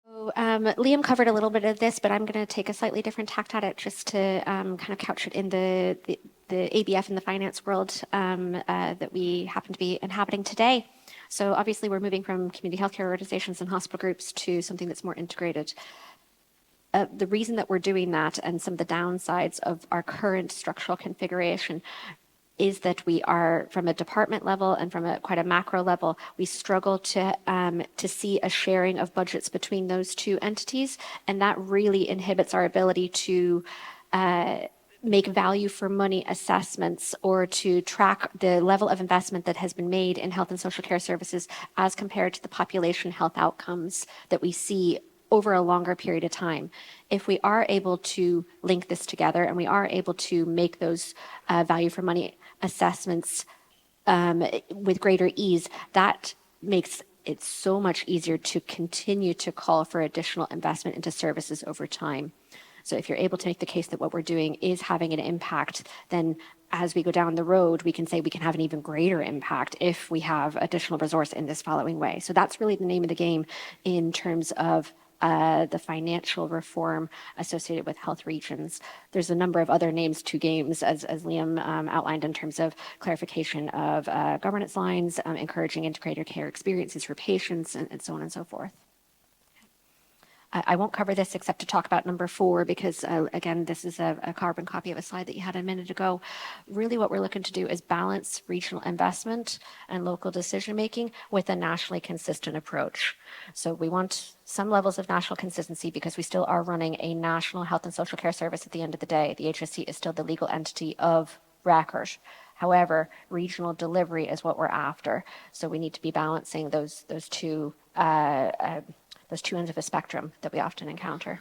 So, Liam covered a little bit of this, but I'm going to take a slightly different tact at it just to kind of couch it in the ABF and the finance world that we happen to be inhabiting today. So obviously we're moving from community healthcare organizations and hospital groups to something that's more integrated. The reason that we're doing that and some of the downsides of our current structural configuration is that we are, from a department level and from quite a macro level, we struggle to see a sharing of budgets between those two entities, and that really inhibits our ability to make value for money assessments or to track the level of investment that has been made in health and social care services as compared to the population health outcomes that we see over a longer period of time. If we are able to link this together and we are able to make those value for money assessments with greater ease, that makes it so much easier to continue to call for additional investment into services over time. So if you're able to make the case that what we're doing is having an impact, then as we go down the road, we can say we can have an even greater impact if we have additional resource in this following way. So that's really the name of the game in terms of the financial reform associated with health regions. There's a number of other names to games, as Liam outlined, in terms of clarification of governance lines, encouraging integrated care experiences for patients, and so on and so forth. I won't cover this except to talk about number 4 because, again, this is a carbon copy of a slide that you had a minute ago. Really what we're looking to do is balance regional investment and local decision making with a nationally consistent approach. So we want some levels of national consistency because we still are running a national health and social care service at the end of the day. The HSC is still the legal entity of record. However, regional delivery is what we're after. So we need to be balancing those two ends of a spectrum that we often encounter.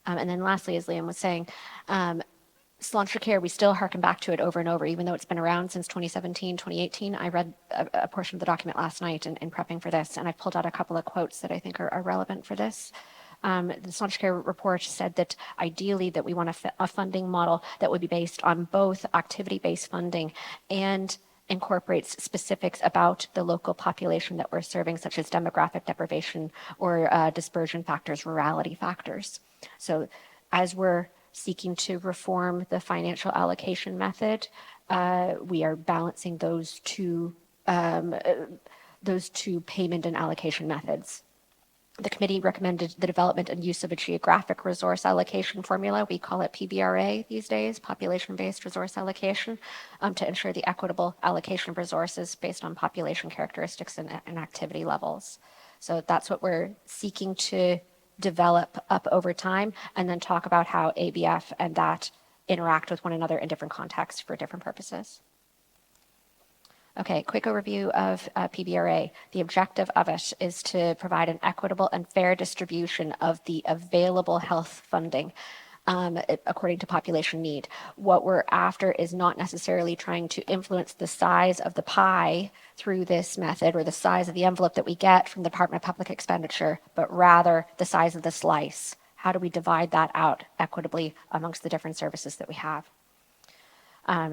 And then lastly, as Liam was saying, Sláintecare, we still harken back to it over and over, even though it's been around since 2017, 2018. I read a portion of the document last night in prepping for this, and I pulled out a couple of quotes that I think are relevant for this. The Sláintecare report said that ideally that we want a funding model that would be based on both activity-based funding and incorporates specifics about the local population that we're serving, such as demographic deprivation or dispersion factors, rurality factors. So as we're seeking to reform the financial allocation method, we are balancing those two payment and allocation methods. The committee recommended the development and use of a geographic resource allocation formula. We call it PBRA these days, population-based resource allocation, to ensure the equitable allocation of resources based on population characteristics and activity levels. So that's what we're seeking to develop up over time, and then talk about how ABF and that interact with one another in different contexts for different purposes. Okay, quick overview of PBRA. The objective of it is to provide an equitable and fair distribution of the available health funding according to population need. What we're after is not necessarily trying to influence the size of the pie through this method or the size of the envelope that we get from the Department of Public Expenditure, but rather the size of the slice. How do we divide that out equitably amongst the different services that we have?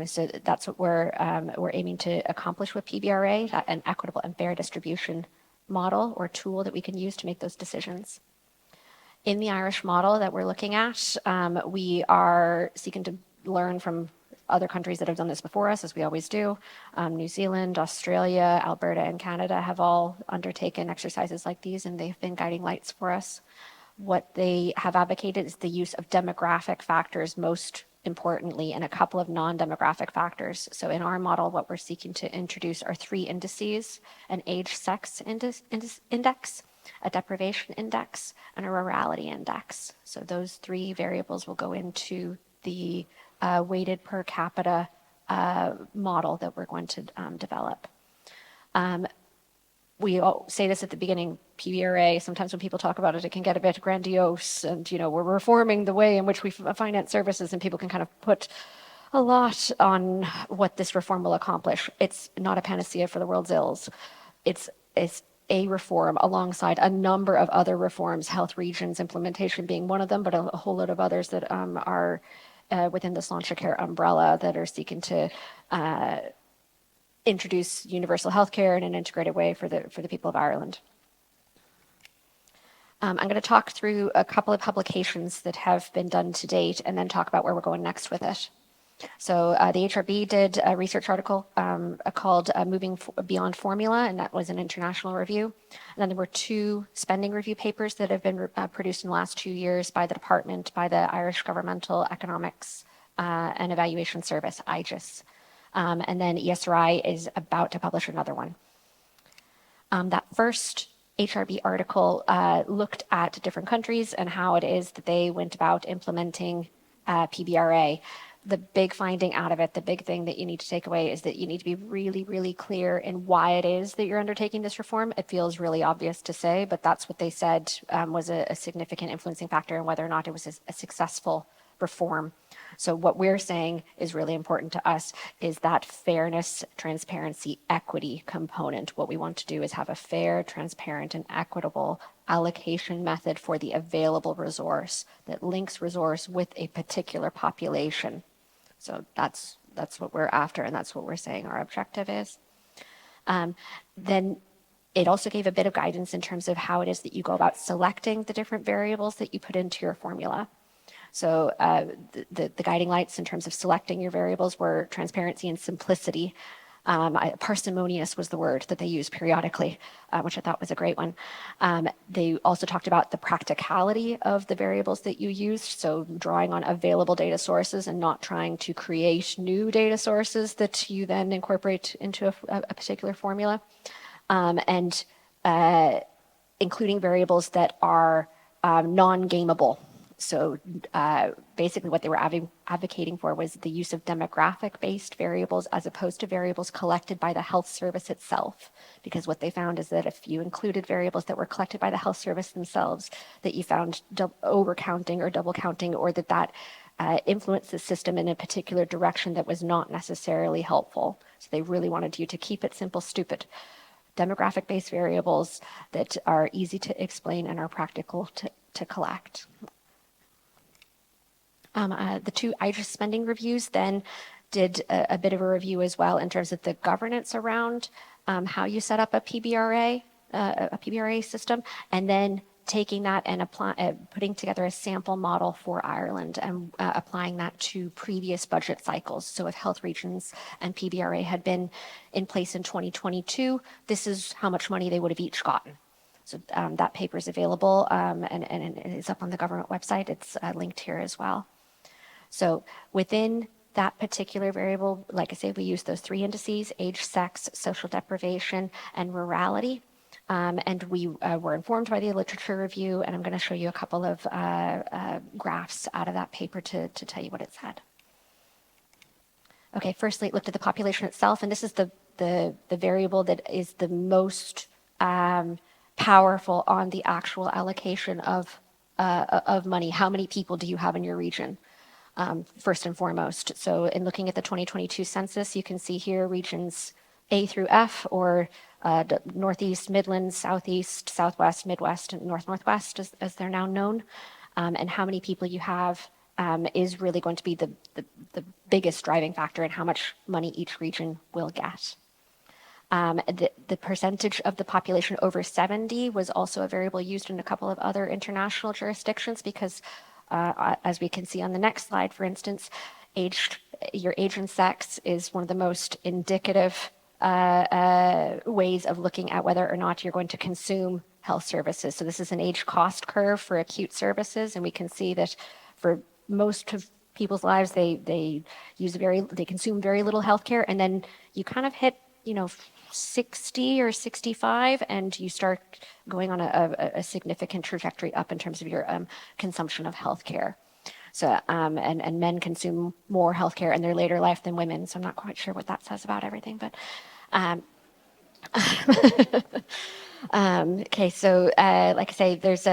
So that's what we're aiming to accomplish with PBRA, an equitable and fair distribution model or tool that we can use to make those decisions. In the Irish model that we're looking at, we are seeking to learn from other countries that have done this before us, as we always do. New Zealand, Australia, Alberta, and Canada have all undertaken exercises like these, and they've been guiding lights for us. What they have advocated is the use of demographic factors most importantly, and a couple of non-demographic factors. So in our model, what we're seeking to introduce are 3 indices: an age-sex index, a deprivation index, and a rurality index. So those 3 variables will go into the weighted per capita model that we're going to develop. We all say this at the beginning, PBRA, sometimes when people talk about it, it can get a bit grandiose and, we're reforming the way in which we finance services, and people can kind of put a lot on what this reform will accomplish. It's not a panacea for the world's ills. It's a reform alongside a number of other reforms, health regions implementation being one of them, but a whole lot of others that are within the Sláintecare umbrella that are seeking to introduce universal health care in an integrated way for the people of Ireland. I'm going to talk through a couple of publications that have been done to date and then talk about where we're going next with it. So the HRB did a research article called Moving Beyond Formula, and that was an international review. And then there were 2 spending review papers that have been produced in the last 2 years by the department, by the Irish Governmental Economics and Evaluation Service, IGES. And then ESRI is about to publish another one. That first HRB article looked at different countries and how it is that they went about implementing PBRA. The big finding out of it, the big thing that you need to take away is that you need to be really, really clear in why it is that you're undertaking this reform. It feels really obvious to say, but that's what they said was a significant influencing factor in whether or not it was a successful reform. So what we're saying is really important to us is that fairness, transparency, equity component. What we want to do is have a fair, transparent, and equitable allocation method for the available resource that links resource with a particular population. So that's what we're after, and that's what we're saying our objective is. Then it also gave a bit of guidance in terms of how it is that you go about selecting the different variables that you put into your formula. So the guiding lights in terms of selecting your variables were transparency and simplicity. Parsimonious was the word that they used periodically, which I thought was a great one. They also talked about the practicality of the variables that you used, so drawing on available data sources and not trying to create new data sources that you then incorporate into a particular formula, and including variables that are non-gameable. So basically what they were advocating for was the use of demographic-based variables as opposed to variables collected by the health service itself. Because what they found is that if you included variables that were collected by the health service themselves, that you found overcounting or double counting, or that influenced the system in a particular direction that was not necessarily helpful. So they really wanted you to keep it simple, stupid. Demographic-based variables that are easy to explain and are practical to collect. The 2 IGES spending reviews then did a bit of a review as well in terms of the governance around how you set up a PBRA system, and then taking that and putting together a sample model for Ireland and applying that to previous budget cycles. So if health regions and PBRA had been in place in 2022, this is how much money they would have each gotten. So that paper is available and it is up on the government website. It's linked here as well. So within that particular variable, like I say, we use those 3 indices: age, sex, social deprivation, and rurality. And we were informed by the literature review, and I'm going to show you a couple of graphs out of that paper to tell you what it said. Okay, firstly, it looked at the population itself, and this is the variable that is the most powerful on the actual allocation of money. How many people do you have in your region? First and foremost. So in looking at the 2022 census, you can see here regions A through F, or Northeast, Midlands, Southeast, Southwest, Midwest, and Northwest, as they're now known. And how many people you have is really going to be the biggest driving factor in how much money each region will get. The percentage of the population over 70 was also a variable used in a couple of other international jurisdictions because as we can see on the next slide, for instance, your age and sex is one of the most indicative ways of looking at whether or not you're going to consume health services. So this is an age cost curve for acute services, and we can see that for most of people's lives, they consume very little healthcare, and then you kind of hit 60 or 65, and you start going on a significant trajectory up in terms of your consumption of healthcare. So, and men consume more healthcare in their later life than women. So I'm not quite sure what that says about everything, but okay. So, like I say, there's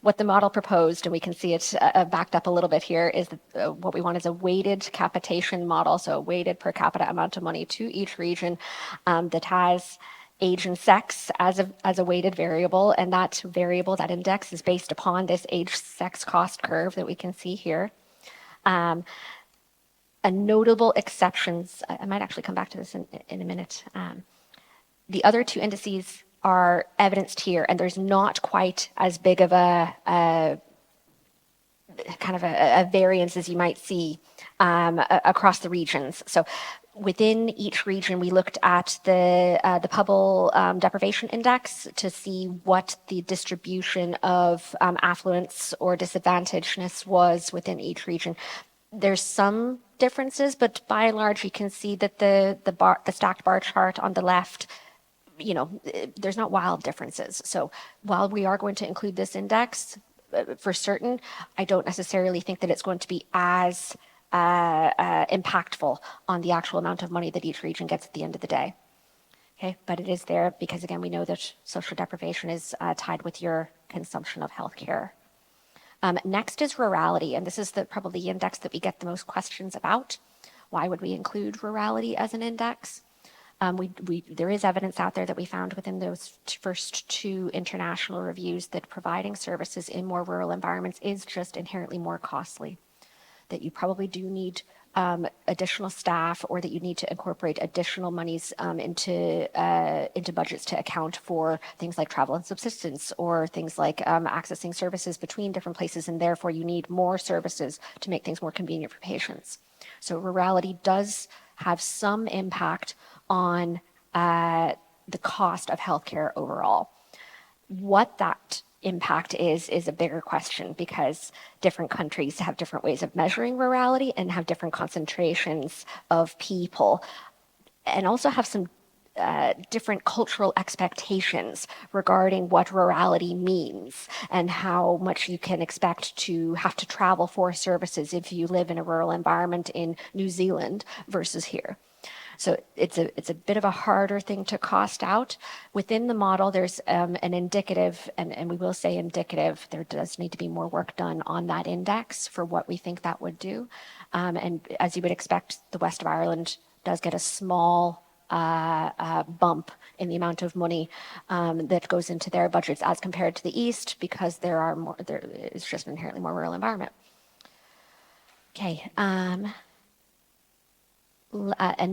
what the model proposed, and we can see it backed up a little bit here, is that what we want is a weighted capitation model, so a weighted per capita amount of money to each region that has age and sex as a weighted variable, and that variable, that index, is based upon this age-sex cost curve that we can see here. A notable exceptions, I might actually come back to this in a minute. The other 2 indices are evidenced here, and there's not quite as big of a kind of a variance as you might see across the regions. So within each region, we looked at the Pubble deprivation index to see what the distribution of affluence or disadvantagedness was within each region. There's some differences, but by and large, you can see that the stacked bar chart on the left, there's not wild differences. So while we are going to include this index for certain, I don't necessarily think that it's going to be as impactful on the actual amount of money that each region gets at the end of the day. Okay, but it is there because, again, we know that social deprivation is tied with your consumption of healthcare. Next is rurality, and this is probably the index that we get the most questions about. Why would we include rurality as an index? There is evidence out there that we found within those first two international reviews that providing services in more rural environments is just inherently more costly, that you probably do need additional staff, or that you need to incorporate additional monies into budgets to account for things like travel and subsistence, or things like accessing services between different places, and therefore you need more services to make things more convenient for patients. So rurality does have some impact on the cost of healthcare overall. What that impact is a bigger question, because different countries have different ways of measuring rurality and have different concentrations of people, and also have some different cultural expectations regarding what rurality means and how much you can expect to have to travel for services if you live in a rural environment in New Zealand versus here. So it's a bit of a harder thing to cost out. Within the model, there's an indicative, and we will say indicative, there does need to be more work done on that index for what we think that would do. And as you would expect, the West of Ireland does get a small bump in the amount of money that goes into their budgets as compared to the East, because there is just an inherently more rural environment. Okay. And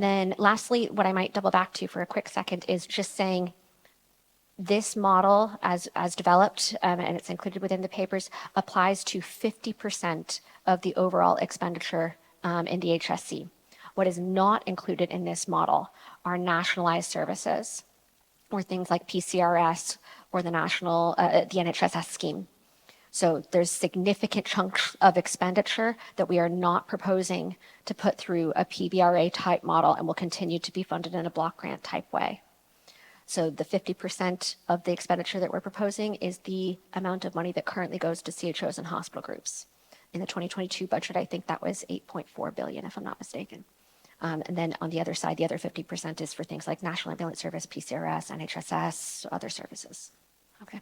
then lastly, what I might double back to for a quick second is just saying this model as developed, and it's included within the papers, applies to 50% of the overall expenditure in the HSC. What is not included in this model are nationalized services, or things like PCRS or the NHSS scheme. So there's significant chunks of expenditure that we are not proposing to put through a PBRA type model, and will continue to be funded in a block grant type way. So the 50% of the expenditure that we're proposing is the amount of money that currently goes to CHOs and hospital groups. In the 2022 budget, I think that was $8.4 billion, if I'm not mistaken. And then on the other side, the other 50% is for things like National Ambulance Service, PCRS, NHSS, other services. Okay.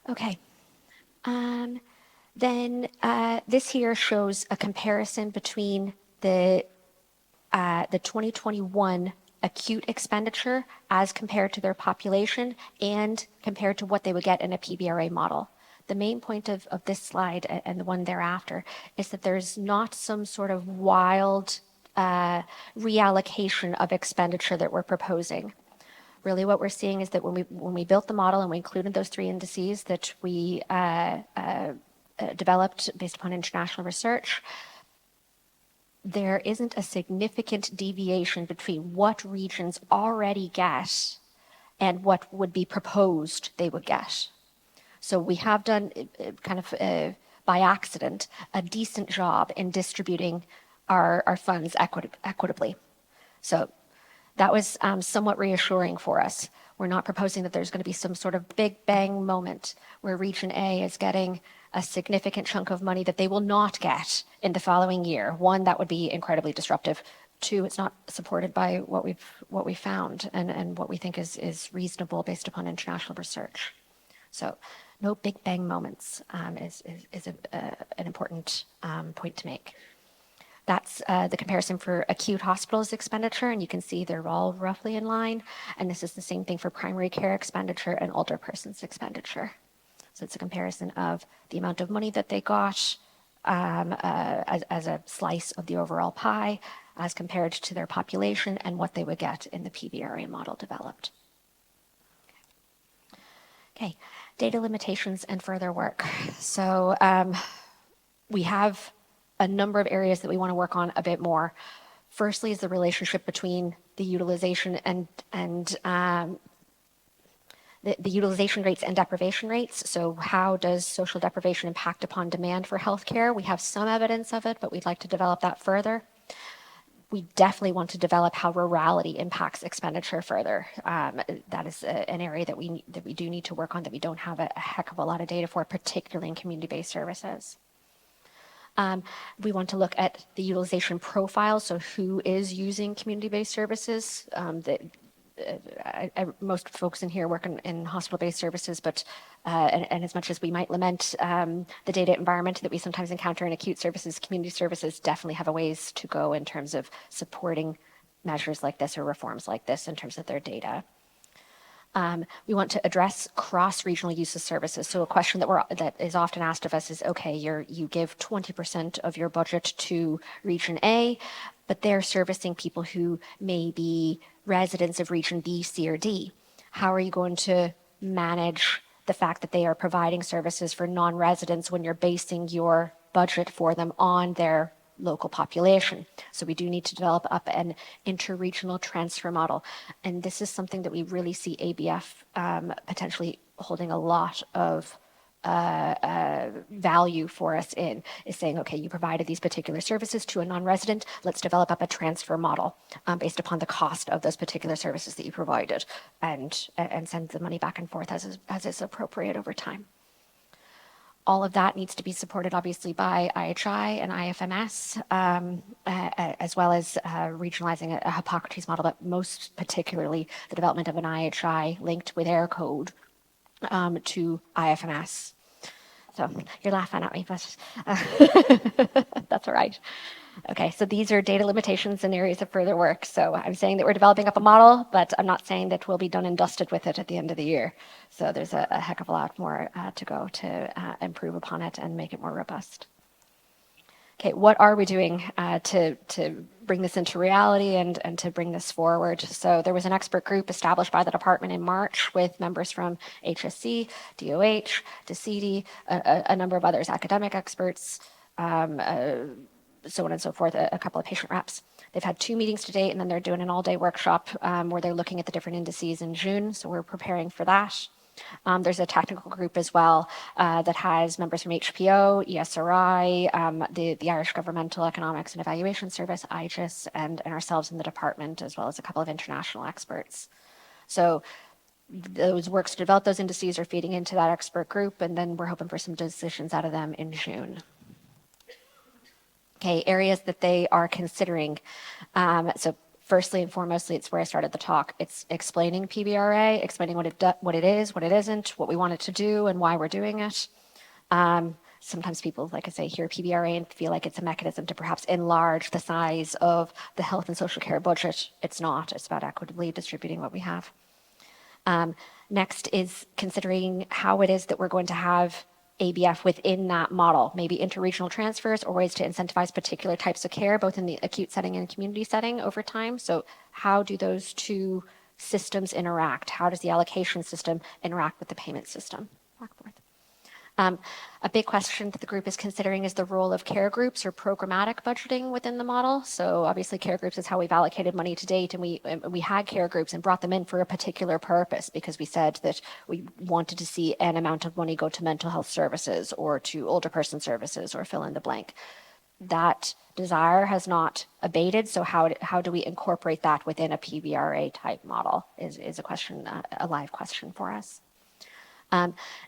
Okay. Then this here shows a comparison between the 2021 acute expenditure as compared to their population and compared to what they would get in a PBRA model. The main point of this slide and the one thereafter is that there's not some sort of wild reallocation of expenditure that we're proposing. Really what we're seeing is that when we built the model and we included those three indices that we developed based upon international research, there isn't a significant deviation between what regions already get and what would be proposed they would get. So we have done kind of by accident a decent job in distributing our funds equitably. So that was somewhat reassuring for us. We're not proposing that there's going to be some sort of big bang moment where Region A is getting a significant chunk of money that they will not get in the following year. One, that would be incredibly disruptive. Two, it's not supported by what we've found and what we think is reasonable based upon international research. So no big bang moments is an important point to make. That's the comparison for acute hospitals expenditure, and you can see they're all roughly in line. And this is the same thing for primary care expenditure and older persons expenditure. So it's a comparison of the amount of money that they got as a slice of the overall pie as compared to their population and what they would get in the PBRA model developed. Okay, data limitations and further work. So we have a number of areas that we want to work on a bit more. Firstly is the relationship between the utilization and the utilization rates and deprivation rates. So how does social deprivation impact upon demand for healthcare? We have some evidence of it, but we'd like to develop that further. We definitely want to develop how rurality impacts expenditure further. That is an area that we do need to work on, that we don't have a heck of a lot of data for, particularly in community-based services. We want to look at the utilization profile, so who is using community-based services. Most folks in here work in hospital-based services, but and as much as we might lament the data environment that we sometimes encounter in acute services, community services definitely have a ways to go in terms of supporting measures like this or reforms like this in terms of their data. We want to address cross-regional use of services. So a question that is often asked of us is, okay, you give 20% of your budget to Region A, but they're servicing people who may be residents of Region B, C, or D. How are you going to manage the fact that they are providing services for non-residents when you're basing your budget for them on their local population? So we do need to develop up an interregional transfer model. And this is something that we really see ABF potentially holding a lot of value for us in, is saying, okay, you provided these particular services to a non-resident, let's develop up a transfer model based upon the cost of those particular services that you provided, and send the money back and forth as is appropriate over time. All of that needs to be supported, obviously, by IHI and IFMS, as well as regionalizing a Hippocrates model, but most particularly the development of an IHI linked with air code to IFMS. So you're laughing at me, but that's all right. Okay, so these are data limitations and areas of further work. So I'm saying that we're developing up a model, but I'm not saying that we'll be done and dusted with it at the end of the year. So there's a heck of a lot more to go to improve upon it and make it more robust. Okay, what are we doing to bring this into reality and to bring this forward? So there was an expert group established by the department in March with members from HSC, DOH, DCD, a number of others, academic experts, so on and so forth, a couple of patient reps. They've had 2 meetings to date, and then they're doing an all-day workshop where they're looking at the different indices in June, so we're preparing for that. There's a technical group as well that has members from HPO, ESRI, the Irish Governmental Economics and Evaluation Service, IGES, and ourselves in the department, as well as a couple of international experts. So those works to develop those indices are feeding into that expert group, and then we're hoping for some decisions out of them in June. Okay, areas that they are considering. So firstly and foremostly, it's where I started the talk. It's explaining PBRA, explaining what it is, what it isn't, what we want it to do, and why we're doing it. Sometimes people, like I say, hear PBRA and feel like it's a mechanism to perhaps enlarge the size of the health and social care budget. It's not. It's about equitably distributing what we have. Next is considering how it is that we're going to have ABF within that model, maybe interregional transfers or ways to incentivize particular types of care, both in the acute setting and community setting over time. So how do those two systems interact? How does the allocation system interact with the payment system? Back forth. A big question that the group is considering is the role of care groups or programmatic budgeting within the model. So obviously care groups is how we've allocated money to date, and we had care groups and brought them in for a particular purpose because we said that we wanted to see an amount of money go to mental health services or to older person services or fill in the blank. That desire has not abated, so how do we incorporate that within a PBRA type model is a question, a live question for us.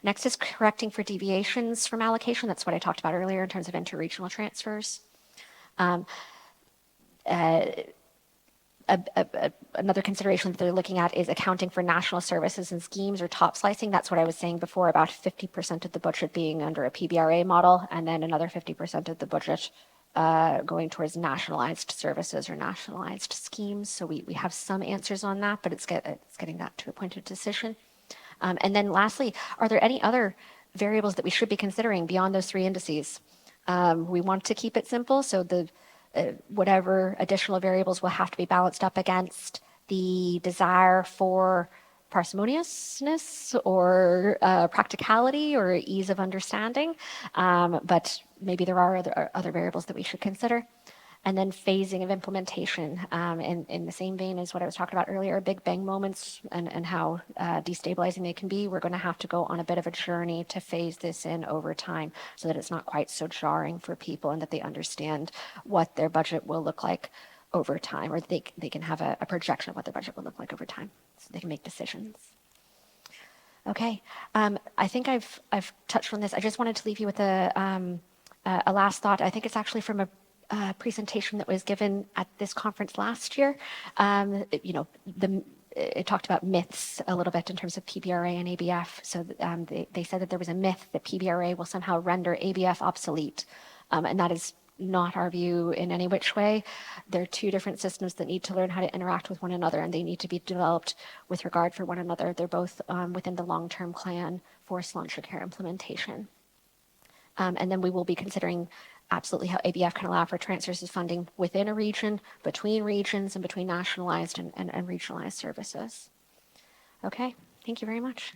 Next is correcting for deviations from allocation. That's what I talked about earlier in terms of interregional transfers. Another consideration that they're looking at is accounting for national services and schemes or top slicing. That's what I was saying before about 50% of the budget being under a PBRA model, and then another 50% of the budget going towards nationalized services or nationalized schemes. So we have some answers on that, but it's getting that to a point of decision. And then lastly, are there any other variables that we should be considering beyond those 3 indices? We want to keep it simple, so whatever additional variables will have to be balanced up against the desire for parsimoniousness or practicality or ease of understanding. But maybe there are other variables that we should consider. And then phasing of implementation in the same vein as what I was talking about earlier, big bang moments and how destabilizing they can be. We're going to have to go on a bit of a journey to phase this in over time so that it's not quite so jarring for people and that they understand what their budget will look like over time, or they can have a projection of what their budget will look like over time so they can make decisions. Okay, I think I've touched on this. I just wanted to leave you with a last thought. I think it's actually from a presentation that was given at this conference last year. It talked about myths a little bit in terms of PBRA and ABF. So they said that there was a myth that PBRA will somehow render ABF obsolete. And that is not our view in any which way. They're two different systems that need to learn how to interact with one another, and they need to be developed with regard for one another. They're both within the long-term plan for Sláintecare implementation. And then we will be considering absolutely how ABF can allow for transfers of funding within a region, between regions, and between nationalized and regionalized services. Okay, thank you very much.